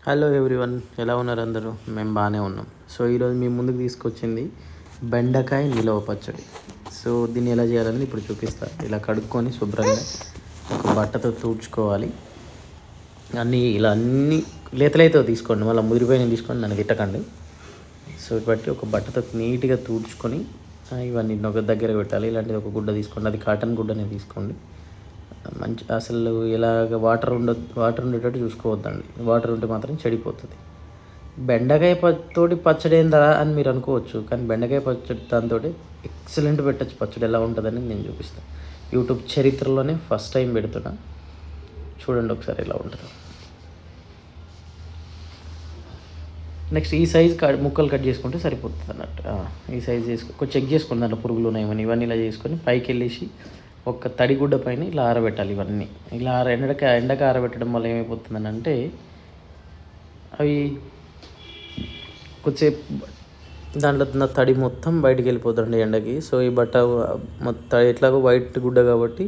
Hello everyone, ఎలా ఉన్నారు అందరూ? మేము బాగానే ఉన్నాం. సో ఈరోజు మీ ముందుకు తీసుకొచ్చింది బెండకాయ నిలవ పచ్చడి. సో దీన్ని ఎలా చేయాలని ఇప్పుడు చూపిస్తాను. ఇలా కడుక్కొని శుభ్రంగా ఒక బట్టతో తుడుచుకోవాలి. అన్నీ లేతలేతో తీసుకోండి, మళ్ళీ ముదిరిపోయిన తీసుకొని నన్ను తిట్టకండి. సో బట్టి ఒక బట్టతో నీట్గా తుడుచుకొని ఇవన్నీ ఒక దగ్గర పెట్టాలి. ఇలాంటిది ఒక గుడ్డ తీసుకోండి, అది కాటన్ గుడ్డనే తీసుకోండి. మంచి అసలు ఇలాగ వాటర్ ఉండేటట్టు చూసుకోవద్దండి. వాటర్ ఉంటే మాత్రం చెడిపోతుంది. బెండకాయ తోటి పచ్చడి ఏందా అని మీరు అనుకోవచ్చు, కానీ బెండకాయ పచ్చడి దాంతో ఎక్సలెంట్ పెట్టచ్చు. పచ్చడి ఎలా ఉంటుందని నేను చూపిస్తాను. యూట్యూబ్ చరిత్రలోనే ఫస్ట్ టైం పెడుతున్నా, చూడండి ఒకసారి ఎలా ఉంటుందో. నెక్స్ట్ ఈ సైజ్ ముక్కలు కట్ చేసుకుంటే సరిపోతుంది అన్నట్టు. ఈ సైజ్ కొంచెం చెక్ చేసుకోండి, దాంట్లో పురుగులు ఉన్నాయని. ఇవన్నీ ఇలా చేసుకొని పైకి వెళ్ళేసి ఒక తడిగుడ్డ పైన ఇలా ఆరబెట్టాలి. ఇవన్నీ ఇలా ఎండక ఆరబెట్టడం వల్ల ఏమైపోతుందని అంటే అవి కొద్దిసేపు దాంట్లో తడి మొత్తం బయటికి వెళ్ళిపోతుంది ఎండకి. సో ఈ బట్ట మొత్తం ఎట్లాగో వైట్ గుడ్డ కాబట్టి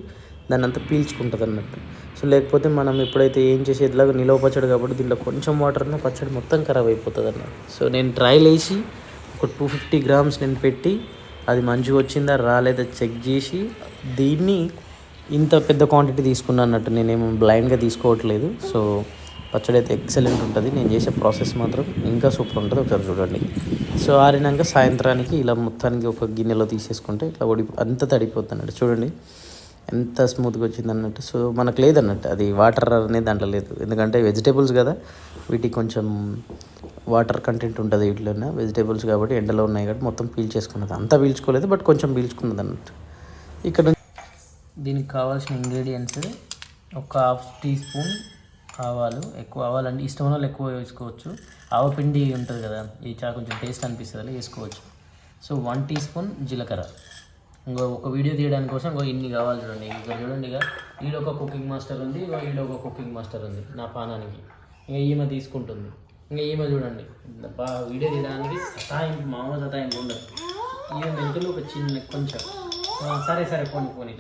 దాన్ని అంతా పీల్చుకుంటుంది అన్నట్టు. సో లేకపోతే మనం ఎప్పుడైతే ఏం చేసేదిలాగా నిలవ పచ్చడి కాబట్టి దీంట్లో కొంచెం వాటర్ ఉన్న పచ్చడి మొత్తం ఖరాబ్ అయిపోతుంది అన్నట్టు. సో నేను ట్రయల్ వేసి ఒక 250 grams నేను పెట్టి అది మంచిగా వచ్చిందా రాలేదా చెక్ చేసి దీన్ని ఇంత పెద్ద క్వాంటిటీ తీసుకున్నా అన్నట్టు. నేనేమో బ్లైండ్గా తీసుకోవట్లేదు. సో పచ్చడి అయితే ఎక్సలెంట్ ఉంటుంది. నేను చేసే ప్రాసెస్ మాత్రం ఇంకా సూపర్ ఉంటుంది, ఒకసారి చూడండి. సో ఆరినాక సాయంత్రానికి ఇలా మొత్తానికి ఒక గిన్నెలో తీసేసుకుంటే ఇట్లా అంత తడిపోతుంది అన్నట్టు. చూడండి ఎంత స్మూత్గా వచ్చింది అన్నట్టు. సో మనకు లేదన్నట్టు, అది వాటర్ అనేది దాంట్లో లేదు, ఎందుకంటే వెజిటేబుల్స్ కదా, వీటికి కొంచెం వాటర్ కంటెంట్ ఉంటుంది వీటిలో. వెజిటేబుల్స్ కాబట్టి ఎండలో ఉన్నాయి కాబట్టి మొత్తం పీల్చేసుకున్నది, అంతా పీల్చుకోలేదు బట్ కొంచెం పీల్చుకున్నది అన్నట్టు. ఇక్కడ దీనికి కావాల్సిన ఇంగ్రీడియంట్స్ ఒక 1/2 teaspoon ఆవాలు. ఎక్కువ ఆవాలండి, ఇష్టం ఉన్న వాళ్ళు ఎక్కువ వేసుకోవచ్చు. ఆవపిండి ఉంటుంది కదా, ఇది చాలా కొంచెం టేస్ట్ అనిపిస్తుంది, వేసుకోవచ్చు. సో 1 teaspoon జీలకర్ర. ఒక వీడియో తీయడానికి కోసం ఇన్ని కావాలి చూడండి. ఇక్కడ చూడండి, ఇక ఈడొక కుకింగ్ మాస్టర్ ఉంది, ఈడొక కుకింగ్ మాస్టర్ ఉంది నా పానానికి. ఇంకా ఈమె తీసుకుంటుంది, ఇంకా ఈమె చూడండి వీడియో తీయడానికి సతాయింపు, మామూలు సతాయింపు ఉండదు. ఈమె మెంతులు ఒక చిన్న కొంచెం సరే కొన్ని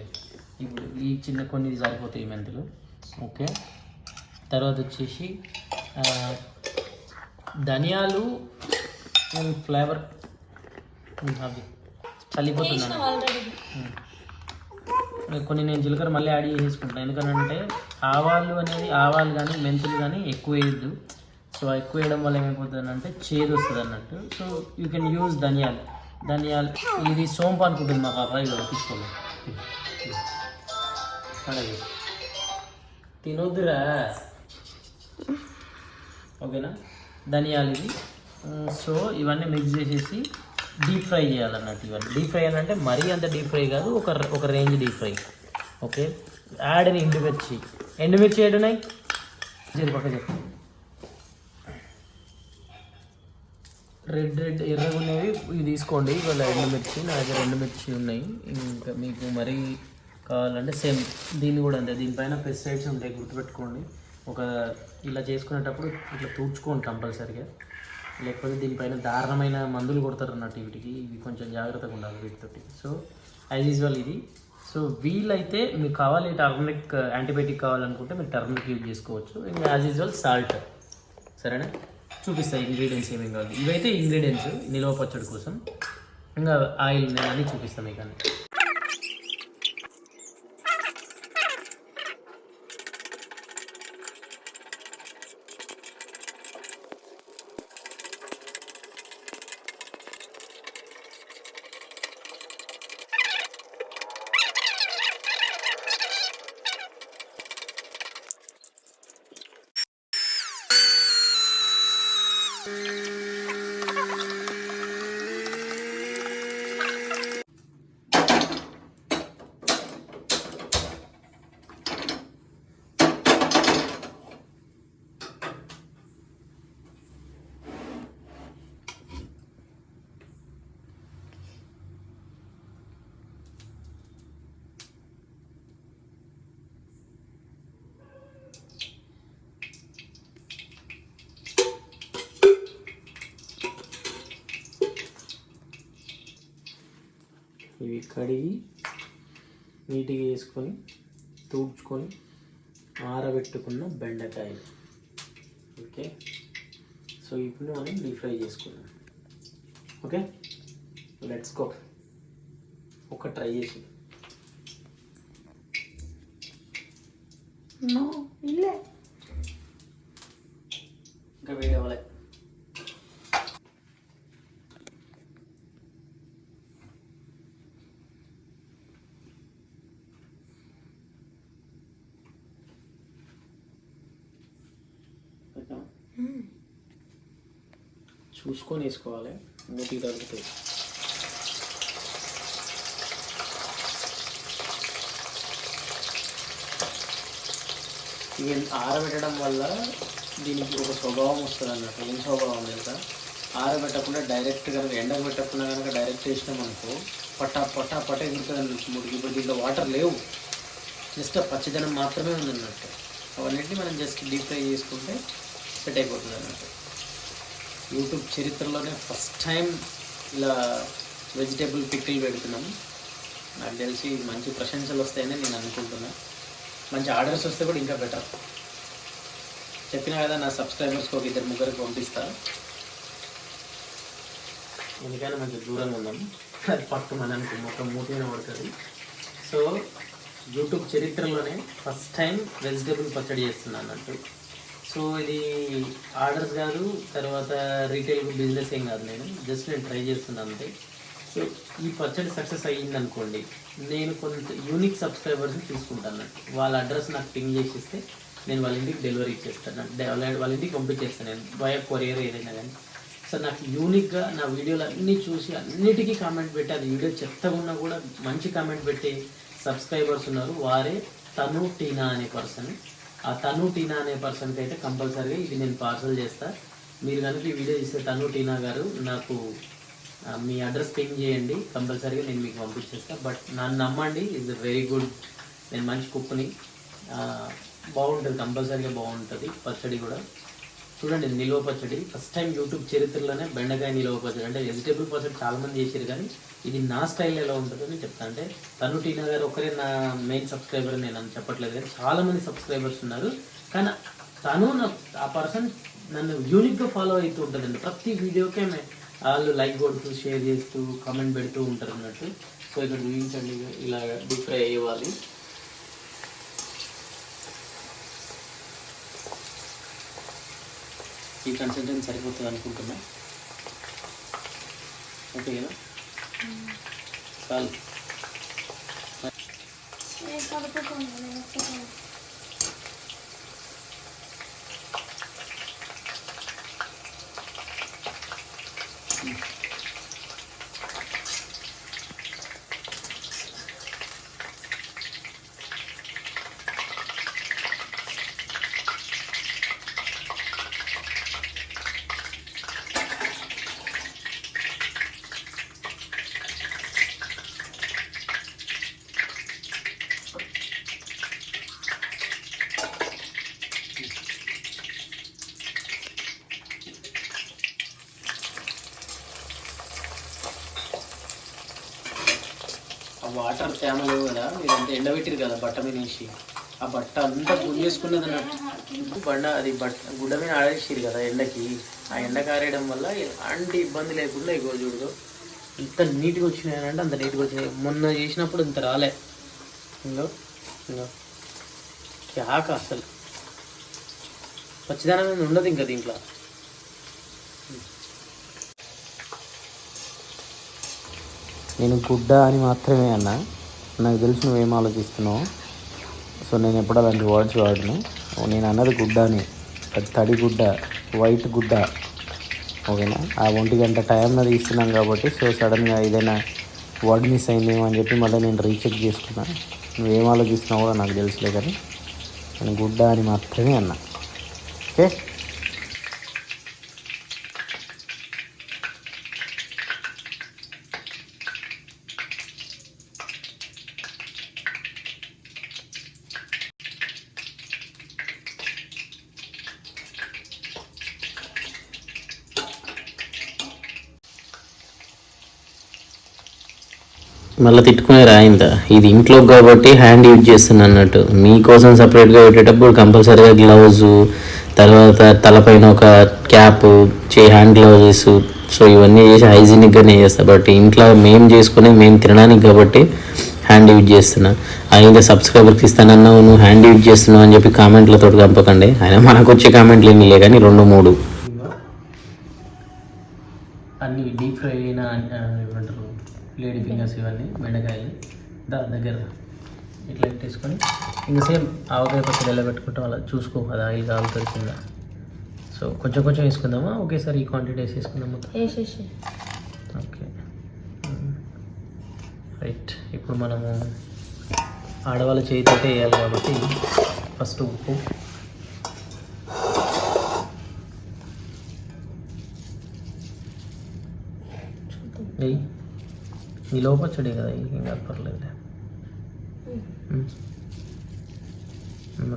ఇప్పుడు ఈ చిన్న కొన్ని సరిపోతాయి ఈ మెంతులు. ఓకే, తర్వాత వచ్చేసి ధనియాలు ఫ్లేవర్ అవి చల్లిపోతున్నాను. కొన్ని నేను జీలకర్ర మళ్ళీ యాడ్ చేసుకుంటాను, ఎందుకంటే ఆవాలు కానీ మెంతులు కానీ ఎక్కువ వేయద్దు. సో ఎక్కువ వేయడం వల్ల ఏమైపోతుంది అంటే చేదు వస్తుంది అన్నట్టు. సో యూ కెన్ యూజ్ ధనియాలు. ఇది సోంపు అనుకుంటుంది మా పాప, ఇలా తీసుకోలేదు అలాగే తినొద్దురా, ఓకేనా. ధనియాలు ఇది. సో ఇవన్నీ మిక్స్ చేసేసి డీప్ ఫ్రై చేయాలన్నట్టు. ఇవన్నీ డీప్ ఫ్రై అంటే మరీ అంత డీప్ ఫ్రై కాదు, ఒక range deep fry. Okay, add అని ఎండుమిర్చి ఏడున్నాయి పక్క చెప్పు. రెడ్ ఎర్రగా ఉన్నవి ఇవి తీసుకోండి. ఇవాళ ఎండుమిర్చి నా దగ్గర ఎండుమిర్చి ఉన్నాయి. ఇంకా మీకు మరీ కావాలంటే సేమ్ దీన్ని కూడా అంతే, దీనిపైన పెస్టిసైడ్స్ ఉంటాయి గుర్తుపెట్టుకోండి. ఇలా చేసుకునేటప్పుడు ఇట్లా తూడ్చుకోండి కంపల్సరీగా, లేకపోతే దీనిపైన దారుణమైన మందులు కొడతారు అన్నట్టు వీటికి. ఇవి కొంచెం జాగ్రత్తగా ఉండాలి వీటితోటి. సో యాజ్ యూజువల్ ఇది. సో వీలైతే మీకు కావాలి టర్మరిక్ యాంటీబయాటిక్ కావాలనుకుంటే మీరు టర్మరిక్ యూజ్ చేసుకోవచ్చు. ఇంకా యాజ్ యూజువల్ సాల్ట్. సరేనా, చూపిస్తాయి ఇంగ్రీడియంట్స్ ఏమేమి కావాలి. ఇవైతే ఇంగ్రీడియంట్స్ నిలవ పచ్చడి కోసం. ఇంకా ఆయిల్ నేను అన్నీ చూపిస్తాను మీకు అన్నీ. ఇవి కడిగి నీట్గా వేసుకొని తూడ్చుకొని ఆరబెట్టుకున్న బెండకాయలు. ఓకే, సో ఇప్పుడు మనం డీప్ ఫ్రై చేసుకుందాం. Okay, let's go. ఒక ట్రై చేసి ఇంకా వేడి అవ్వలే. చూసుకొని వేసుకోవాలి, మూతికి తగ్గుతాయి. ఇవి ఆరబెట్టడం వల్ల దీనికి ఒక స్వభావం వస్తుంది అన్నట్టు. ఏం స్వభావం తెలుసా, ఆరబెట్టకుండా డైరెక్ట్ కనుక ఎండకు పెట్టకుండా కనుక డైరెక్ట్ వేసినాం అనుకో పట్టా పట్టా పట్ట ఎగురుతుంది అన్నట్టు ముడికి. ఇప్పుడు దీంట్లో వాటర్ లేవు, జస్ట్ పచ్చదనం మాత్రమే ఉందన్నట్టు. అవన్నింటినీ మనం జస్ట్ డీప్ ఫ్రై చేసుకుంటే సెట్ అయిపోతుంది అన్నట్టు. యూట్యూబ్ చరిత్రలోనే ఫస్ట్ టైం ఇలా వెజిటేబుల్ పికిల్ పెడుతున్నాం. నాకు తెలిసి మంచి ప్రశంసలు వస్తాయని నేను అనుకుంటున్నా. మంచి ఆర్డర్స్ వస్తే కూడా ఇంకా బెటర్. చెప్పినా కదా, నా సబ్స్క్రైబర్స్కి ఒక 2-3 పంపిస్తా. ఎందుకైనా మంచి దూరంగా ఉన్నాం, అది పట్టు మనకు మొత్తం మూతిగా పడుతుంది. సో యూట్యూబ్ చరిత్రలోనే ఫస్ట్ టైం వెజిటేబుల్ పచ్చడి చేస్తున్నాను అన్నట్టు. సో ఇది ఆర్డర్స్ కాదు, తర్వాత రీటైల్ బిజినెస్ ఏం కాదు, నేను ట్రై చేస్తున్నాను అంతే. సో ఈ పచ్చడి సక్సెస్ అయ్యింది అనుకోండి, నేను కొంత యూనిక్ సబ్స్క్రైబర్స్ని తీసుకుంటాను అన్నట్టు. వాళ్ళ అడ్రస్ నాకు పింగ్ చేసి ఇస్తే నేను వాళ్ళ ఇంటికి డెలివరీ ఇచ్చేస్తాను, వాళ్ళ ఇంటికి పంపించేస్తాను నేను వయా కొరియర్ ఏదైనా కానీ. సో నాకు యూనిక్గా నా వీడియోలు అన్నీ చూసి అన్నిటికీ కామెంట్ పెట్టి, అది వీడియో చెత్తగా ఉన్నా కూడా మంచి కామెంట్ పెట్టే సబ్స్క్రైబర్స్ ఉన్నారు. వారే తను టీనా అనే పర్సన్. ఆ తను టీనా అనే పర్సన్కి అయితే కంపల్సరీగా ఇది నేను పార్సల్ చేస్తా. మీరు కనుక ఈ వీడియో చూస్తే తను టీనా గారు నాకు మీ అడ్రస్ పింగ్ చేయండి, కంపల్సరీగా నేను మీకు పంపించేస్తాను. బట్ నన్ను నమ్మండి, ఇట్స్ వెరీ గుడ్. నేను మంచి కుక్ని, బాగుంటుంది, కంపల్సరీగా బాగుంటుంది. పచ్చడి కూడా చూడండి, నిల్వ పచ్చడి ఫస్ట్ టైం యూట్యూబ్ చరిత్రలోనే బెండకాయ నిల్వ పచ్చడి. అంటే వెజిటేబుల్ పచ్చడి చాలామంది చేశారు, కానీ ఇది నా స్టైల్ ఎలా ఉంటుందని చెప్తాను. అంటే తను టీనా గారు ఒకరే నా మెయిన్ సబ్స్క్రైబర్ నేను అని చెప్పట్లేదు, కానీ చాలామంది సబ్స్క్రైబర్స్ ఉన్నారు. కానీ తను ఆ పర్సన్ నన్ను యూనిక్గా ఫాలో అవుతూ ఉంటుందండి. ప్రతి వీడియోకే వాళ్ళు లైక్ కొడుతూ, షేర్ చేస్తూ, కామెంట్ పెడుతూ ఉంటారు అన్నట్టు. సో ఇక్కడ చూపించండి, ఇలా డీప్ ఫ్రై అయ్యేవాలి. ఈ కన్సిస్టెన్సీ సరిపోతుంది అనుకుంటున్నా. ఓకే కదా, చాలు. వాటర్ తేమ లేవు కదా, ఇదంతా ఎండబెట్టిరు కదా బట్ట మీద వేసి, ఆ బట్ట అంతా గుంజేసుకున్నది అన్నట్టు. అది గుడ్డ మీద ఆడేసిరు కదా ఎండకి, ఆ ఎండ కారేయడం వల్ల ఎలాంటి ఇబ్బంది లేకుండా ఇగో చూడు ఇంత నీట్గా వచ్చినాయనంటే అంత నీట్గా వచ్చినాయి. మొన్న చేసినప్పుడు ఇంత రాలే. ఇంకో ఇంకో క్యాక అసలు పచ్చిదనం ఉండదు ఇంకా దీంట్లో. నేను గుడ్డ అని మాత్రమే అన్నా, నాకు తెలిసి నువ్వేం ఆలోచిస్తున్నావు. సో నేను ఎప్పుడు అలాంటి వర్డ్స్ వాడను. నేను అన్నది గుడ్డ అని, అది తడి గుడ్డ, వైట్ గుడ్డ. ఓకేనా, ఆ 1 గంట టైంలో తీస్తున్నాం కాబట్టి సో సడన్గా ఏదైనా వర్డ్ మిస్ అయిందేమో అని చెప్పి మళ్ళీ నేను రీచెక్ చేసుకున్నాను. నువ్వేం ఆలోచిస్తున్నావు కూడా నాకు తెలుసులే, కానీ నేను గుడ్డ అని మాత్రమే అన్నా. ఓకే, మళ్ళీ తిట్టుకునే రాయిందా, ఇది ఇంట్లో కాబట్టి హ్యాండ్ యూజ్ చేస్తున్నా అన్నట్టు. మీకోసం సపరేట్గా పెట్టేటప్పుడు కంపల్సరీగా గ్లౌజు, తర్వాత తలపైన ఒక క్యాప్, హ్యాండ్ గ్లౌజెస్, సో ఇవన్నీ చేసి హైజీనిక్గానే చేస్తాను. బట్ ఇంట్లో మేము చేసుకునే మేము తినడానికి కాబట్టి హ్యాండ్ యూజ్ చేస్తున్నా. ఇంకా సబ్స్క్రైబర్కి ఇస్తానన్నావు, నువ్వు హ్యాండ్ యూజ్ చేస్తున్నావు అని చెప్పి కామెంట్లతో చంపకండి. అయినా మనకు వచ్చే కామెంట్లు ఏమీ లే కానీ 2-3 అన్నీ డీప్ ఫ్రై అయిన ఏమంటారు లేడీ ఫింగర్స్, ఇవన్నీ బెండకాయలు దగ్గర ఇట్లా పెట్టేసుకొని ఇంకా సేమ్ ఆవకాయ పచ్చడి ఎలా పెట్టుకుంటాం అలా చూసుకో, అది ఆయిల్ కాలుతుంది కింద. సో కొంచెం కొంచెం వేసుకుందామా, ఒకేసారి ఈ క్వాంటిటీ వేసేసుకుందామా? Okay right. ఇప్పుడు మనము ఆడవాళ్ళ చేతితోటే వేయాలి కాబట్టి ఫస్ట్ ఉప్పు, వెయ్యి. ఈ లోపచ్చడి కదా, ఇంకా పర్లేదు.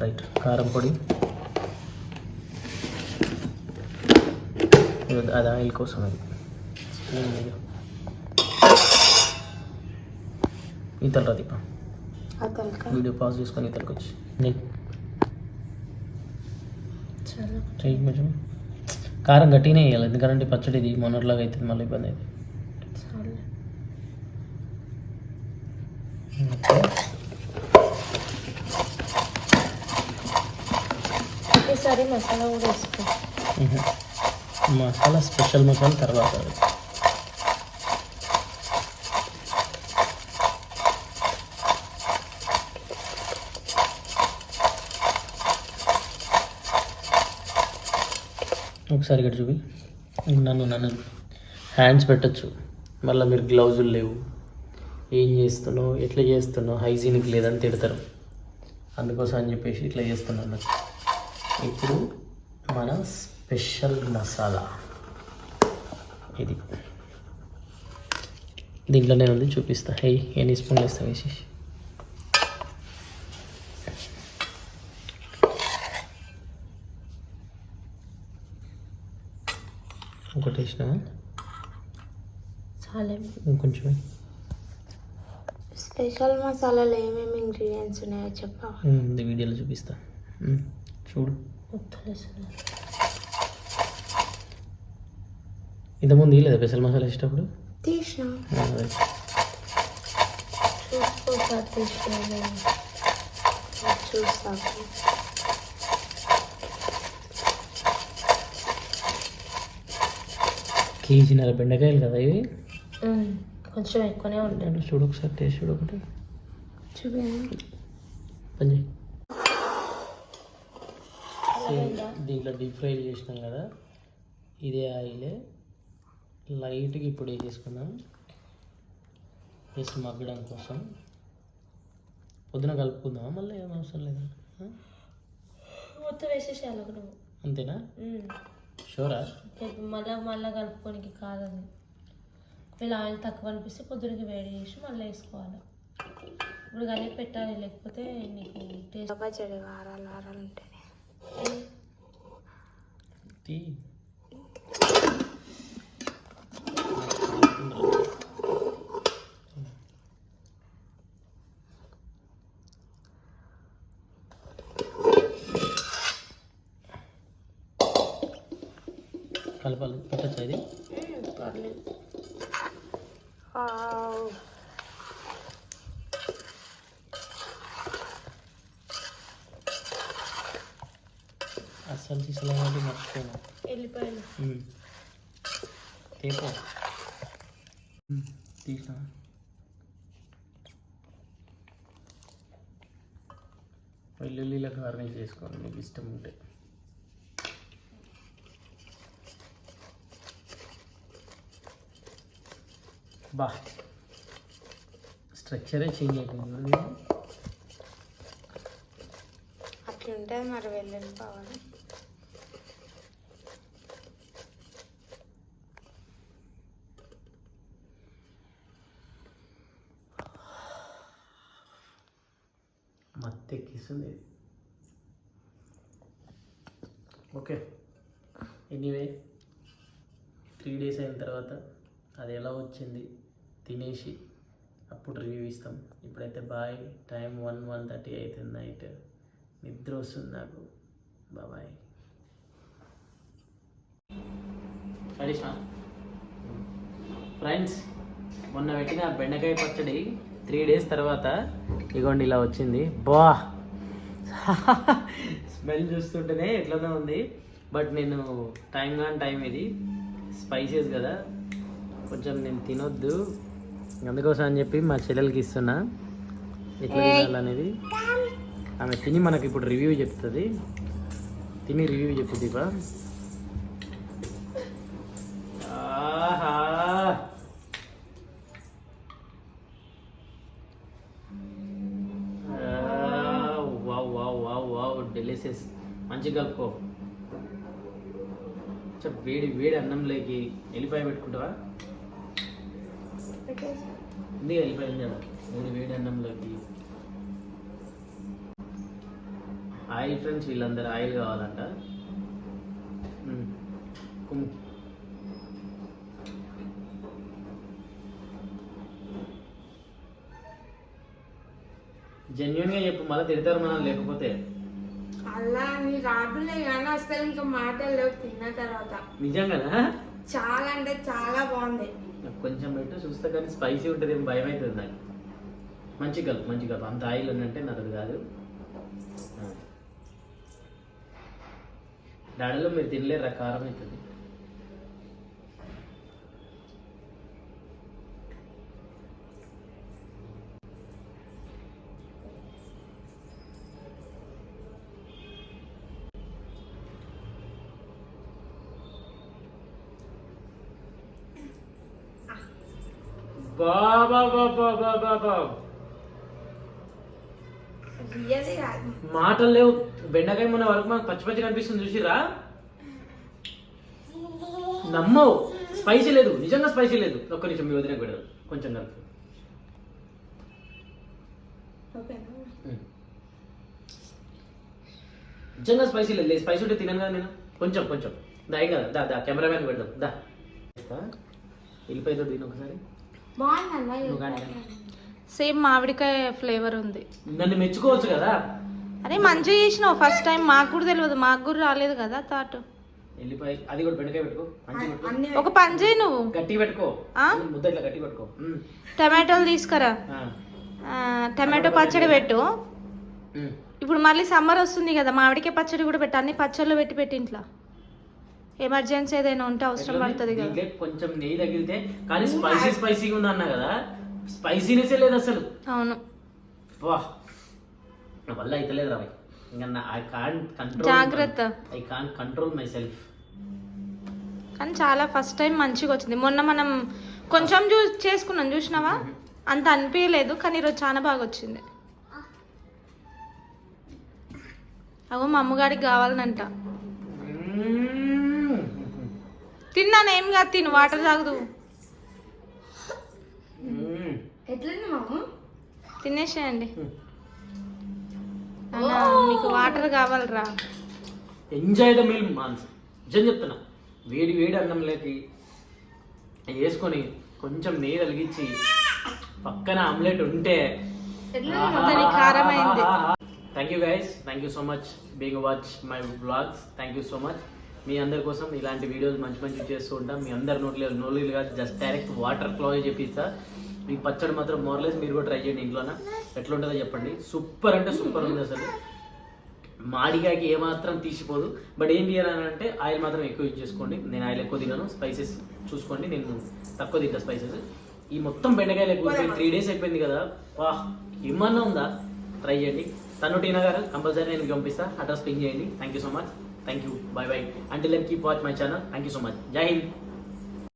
రైట్. కారం పొడి, అది ఆయిల్ కోసం. అది ఈతలు రా దీప, వీడియో పాజ్ చేసుకొని ఈతలకు వచ్చి కొంచెం కారం గట్టినే వేయాలి, ఎందుకంటే పచ్చడి ఇది మొన్నట్లాగా అవుతుంది, మళ్ళీ ఇబ్బంది అవుతుంది. ఈసారి మసాలా కూడా వేసుకో. మసాలా స్పెషల్ మసాలా తర్వాత. ఒకసారి ఇక్కడ చూపి, నన్ను హ్యాండ్స్ పెట్టచ్చు, మళ్ళీ మీరు గ్లౌజులు లేవు, ఏం చేస్తున్నావు, ఎట్లా చేస్తున్నావు, హైజీనిక్ లేదని తిడతారు. అందుకోసం అని చెప్పేసి ఇట్లా చేస్తున్నాను. ఇప్పుడు మన స్పెషల్ మసాలా ఇది దీంట్లోనే ఉంది, చూపిస్తా. ఎన్ని స్పూన్లు వేస్తా వేసేసి. ఒకటి వేసిన, ఇంకొంచెం. స్పెషల్ మసాలాలో ఏమేమి ఇంగ్రీడియంట్స్ ఉన్నాయో చెప్పా, వీడియోలో చూపిస్తా, చూడు. ఇంతకుముందు లేదా స్పెషల్ మసాలా వేసేటప్పుడు తీసిన చూస్తా. కేజీన్నర బెండకాయలు కదా ఇవి, కొంచెం ఎక్కువనే ఉంటాయి. చూడు ఒకసారి టేస్ట్ చూడు, ఒకటి పని. దీంట్లో డీప్ ఫ్రై చేసినాం కదా, ఇదే ఆయిలే లైట్గా ఇప్పుడు వేసేసుకుందాం, జస్ట్ మగ్గడం కోసం. పొద్దున కలుపుకుందామా, మళ్ళీ ఏం అవసరం లేదా? మొత్తం వేసేసేయాలి ఒకటి, అంతేనా? షూరా? మళ్ళీ కలుపుకోనికి కాదని. ఒకవేళ ఆయిల్ తక్కువ అనిపిస్తే పొద్దునకి వేడి చేసి మళ్ళీ వేసుకోవాలి. ఇప్పుడు కలిపి పెట్టాలి, లేకపోతే నీకు టేస్ట్ పచ్చడి వారాలు ఉంటుంది. కలపాలి, పెట్టచ్చా ఇది? పర్లేదు. అస్సలు తీసుకోవాలంటే మర్చిపోయినా. వెళ్ళిపోయాను తీసిన. వెల్లుల్లిలో గార్నిష్ చేసుకోండి మీకు ఇష్టం ఉంటే. బా స్ట్రక్చరే చేంజ్ అయిపోయింది. అట్లుంటుంది మరి, వెల్లుల్లి కావాలి. మత్తెక్కిస్తుంది. ఓకే, ఎనీవే 3 days అయిన తర్వాత అది ఎలా వచ్చింది తినేసి అప్పుడు రివ్యూ ఇస్తాం. ఇప్పుడైతే బాయ్. టైం 1:30 అవుతుంది నైట్. నిద్ర వస్తుంది నాకు. బాయ్. హరీషా ఫ్రెండ్స్, మొన్న పెట్టిన బెండకాయ పచ్చడి 3 days తర్వాత ఇగోండి ఇలా వచ్చింది. బా స్మెల్ చూస్తుంటేనే ఎట్లనే ఉంది. బట్ నేను టైం ఇది స్పైసెస్ కదా, కొంచెం నేను తినొద్దు, అందుకోసం అని చెప్పి మా చెల్లెలకి ఇస్తున్నా ఎట్లా తినాలనేది. ఆమె తిని మనకి ఇప్పుడు రివ్యూ చెప్తుంది. తిని రివ్యూ చెప్పు దీపా. ఆహా, wow wow wow wow, delicious. మంచిగా కలుపుకో. వేడి వేడి అన్నంలోకి ఎల్లిపాయ పెట్టుకుంటావా? ఉంది ఎల్లిపాయ ఉంది కదా, వేడి వేడి అన్నంలోకి. ఆయిల్ ఫ్రెండ్స్, వీళ్ళందరూ ఆయిల్ కావాలంట. జెన్యున్గా చెప్పు, మళ్ళీ తిడతారు మనం లేకపోతే. అలా నీ రాదులే కానీ అసలు ఇంకా మాటలు తిన్న తర్వాత. నిజంగానా? చాలా అంటే చాలా బాగుంది. కొంచెం పెట్టు చూస్తా, కానీ స్పైసీ ఉంటుంది, ఏం భయం అవుతుంది నాకు. మంచి కలుపు. అంత ఆయిల్ ఉన్నట్టే నాది కాదు. డాడీలో మీరు తినలేరు, కారం అవుతుంది. మాటలు లేవు. బెండకాయ మొన్న వరకు మనకు పచ్చి కనిపిస్తుంది, చూసిరా? నమ్మవు, స్పైసీ లేదు, నిజంగా స్పైసీ లేదు. ఒక్క నిమిషం మీ వదిన పెడదు, కొంచెం కలిపి. నిజంగా స్పైసీ లేదు. స్పైసీ ఉంటే తినను కదా నేను. కొంచెం దా కదా, దా కెమెరామ్యాన్ పెడదాం, దా. వెళ్ళిపోయిందో దీని ఒకసారి. సేమ్ మామిడికాయ ఫ్లేవర్ ఉంది. నన్ను మెచ్చుకోవచ్చు కదా. అరే మంచిగా చేసినావు, ఫస్ట్ టైం. మాకు కూడా తెలియదు, మాకు కూడా రాలేదు కదా థాట్. వెళ్ళిపోయి అది కూడా బెండకాయ పెట్టుకో, ఒక పని చేయి, నువ్వు గట్టిగా పెట్టుకో, ముద్ద ఇట్లా గట్టి పెట్టుకో. టమాటోలు తీసుకురా, టమాటో పచ్చడి పెట్టు. ఇప్పుడు మళ్ళీ సమ్మర్ వస్తుంది కదా, మామిడికాయ పచ్చడి కూడా పెట్టు. అన్ని పచ్చళ్ళు పెట్టి ఇంట్లో ఎమర్జెన్సీ ఏదైనా ఉంటే అవసరం పడుతుంది కదా. కొంచెం నెయ్యి తగిలితే, కానీ స్పైసీగా ఉంది అన్నా కదా, స్పైసీనెస్ లేదు అసలు. అవును, వా నా వల్ల అయితే లేదు రాబాయ్. ఇంకా జాగ్రత్త, I can't control my self. కానీ చాలా ఫస్ట్ టైం మంచిగా వచ్చింది. మొన్న మనం కొంచెం చేసుకున్నాం, చూసినావా? అంత అనిపించలేదు, కానీ ఈరోజు చాలా బాగా వచ్చింది. అగో మా అమ్మగారికి కావాలనంట. తిన్నాను, ఏం కాదు, తిను, వాటర్ తాగుదు. తినేసేయండి. మీకు వాటర్ కావాలరా? ఎంజాయ్ ద మీల్ మాన్స్. నిజం చెప్తున్నా, వేడి వేడి అన్నంలోకి వేసుకొని కొంచెం నెయ్యి తలిగించి పక్కన ఆమ్లెట్ ఉంటే. కారమైంది. Thank you guys, thank you so much being watch my vlogs. Thank you so much. మీ అందరి కోసం ఇలాంటి వీడియోస్ మంచి చేస్తూ ఉంటాం. మీ అందరి నోళ్ళు కాదు, జస్ట్ డైరెక్ట్ వాటర్ ఫ్లో చెప్పిస్తా. మీకు పచ్చడి మాత్రం మోర్లెస్ మీరు కూడా ట్రై చేయండి ఇంట్లోన. ఎట్లా ఉంటుందో చెప్పండి. సూపర్ అంటే సూపర్ ఉంది అసలు. మాడికాయకి ఏమాత్రం తీసిపోదు. బట్ ఏం చేయాలంటే ఆయిల్ మాత్రం ఎక్కువ యూజ్ చేసుకోండి. నేను ఆయిల్ ఎక్కువ తిన్నాను. స్పైసెస్ చూసుకోండి, నేను తక్కువ తింటా స్పైసెస్. ఈ మొత్తం బెండకాయలు ఎక్కువ 3 days అయిపోయింది కదా, వాహ్ ఏమన్నా ఉందా, ట్రై చేయండి. తను టీనా గారు కంపల్సరీ నేను పంపిస్తా, అడ్రస్ పింగ్ చేయండి. Thank you so much. Thank you, bye bye. Until then keep watch my channel. Thank you so much. జై హింద్.